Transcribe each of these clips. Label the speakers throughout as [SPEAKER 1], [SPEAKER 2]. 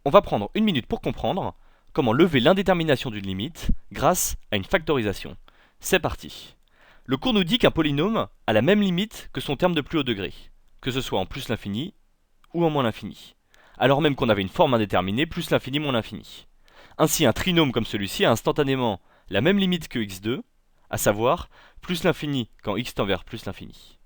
[SPEAKER 1] On va prendre une minute pour comprendre comment lever l'indétermination d'une limite grâce à une factorisation. C'est parti. Le cours nous dit qu'un polynôme a la même limite que son terme de plus haut degré, que ce soit en plus l'infini ou en moins l'infini, alors même qu'on avait une forme indéterminée plus l'infini moins l'infini. Ainsi, un trinôme comme celui-ci a instantanément la même limite que x2, à savoir plus l'infini quand x tend vers plus l'infini.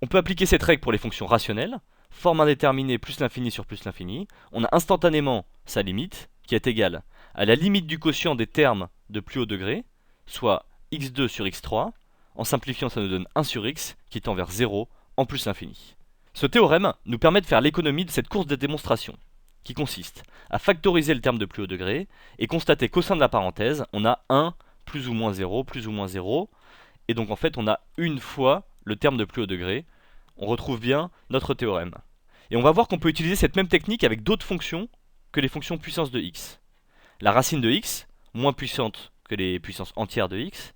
[SPEAKER 1] On peut appliquer cette règle pour les fonctions rationnelles, forme indéterminée plus l'infini sur plus l'infini. On a instantanément sa limite, qui est égale à la limite du quotient des termes de plus haut degré, soit x2 sur x3. En simplifiant, ça nous donne 1 sur x, qui tend vers 0 en plus l'infini. Ce théorème nous permet de faire l'économie de cette course de démonstration, qui consiste à factoriser le terme de plus haut degré et constater qu'au sein de la parenthèse, on a 1 plus ou moins 0, plus ou moins 0, et donc en fait on a une fois le terme de plus haut degré. On retrouve bien notre théorème. Et on va voir qu'on peut utiliser cette même technique avec d'autres fonctions que les fonctions puissance de x. La racine de x, moins puissante que les puissances entières de x,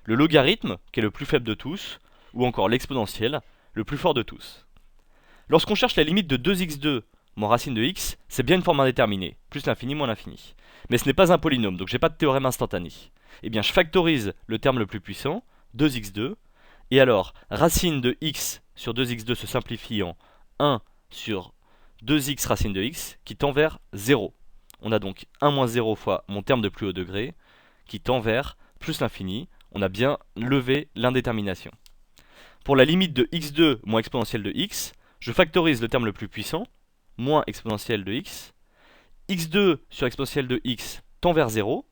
[SPEAKER 1] le logarithme, qui est le plus faible de tous, ou encore l'exponentielle, le plus fort de tous. Lorsqu'on cherche la limite de 2x2 moins racine de x, c'est bien une forme indéterminée, plus l'infini moins l'infini. Mais ce n'est pas un polynôme, donc j'ai pas de théorème instantané. Eh bien, je factorise le terme le plus puissant, 2x2, et alors, racine de x sur 2x2 se simplifie en 1 sur 2x racine de x, qui tend vers 0. On a donc 1 moins 0 fois mon terme de plus haut degré, qui tend vers plus l'infini. On a bien levé l'indétermination. Pour la limite de x2 moins exponentielle de x, je factorise le terme le plus puissant, moins exponentielle de x. x2 sur exponentielle de x tend vers 0,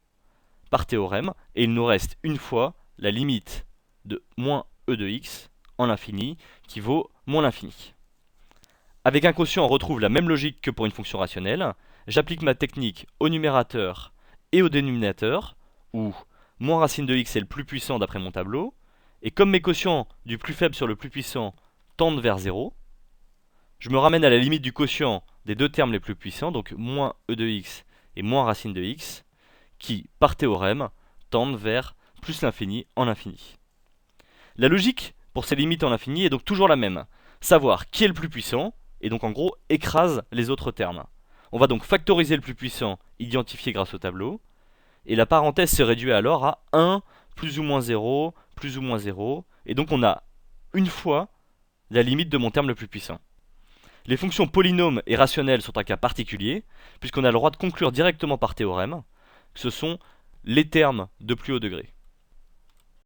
[SPEAKER 1] par théorème, et il nous reste une fois la limite de moins e de x en l'infini, qui vaut moins l'infini. Avec un quotient, on retrouve la même logique que pour une fonction rationnelle. J'applique ma technique au numérateur et au dénominateur, où moins racine de x est le plus puissant d'après mon tableau, et comme mes quotients du plus faible sur le plus puissant tendent vers 0, je me ramène à la limite du quotient des deux termes les plus puissants, donc moins e de x et moins racine de x, qui, par théorème, tendent vers plus l'infini en l'infini. La logique pour ces limites en l'infini est donc toujours la même, savoir qui est le plus puissant, et donc en gros écrase les autres termes. On va donc factoriser le plus puissant, identifié grâce au tableau, et la parenthèse se réduit alors à 1, plus ou moins 0, plus ou moins 0, et donc on a une fois la limite de mon terme le plus puissant. Les fonctions polynômes et rationnelles sont un cas particulier, puisqu'on a le droit de conclure directement par théorème que ce sont les termes de plus haut degré.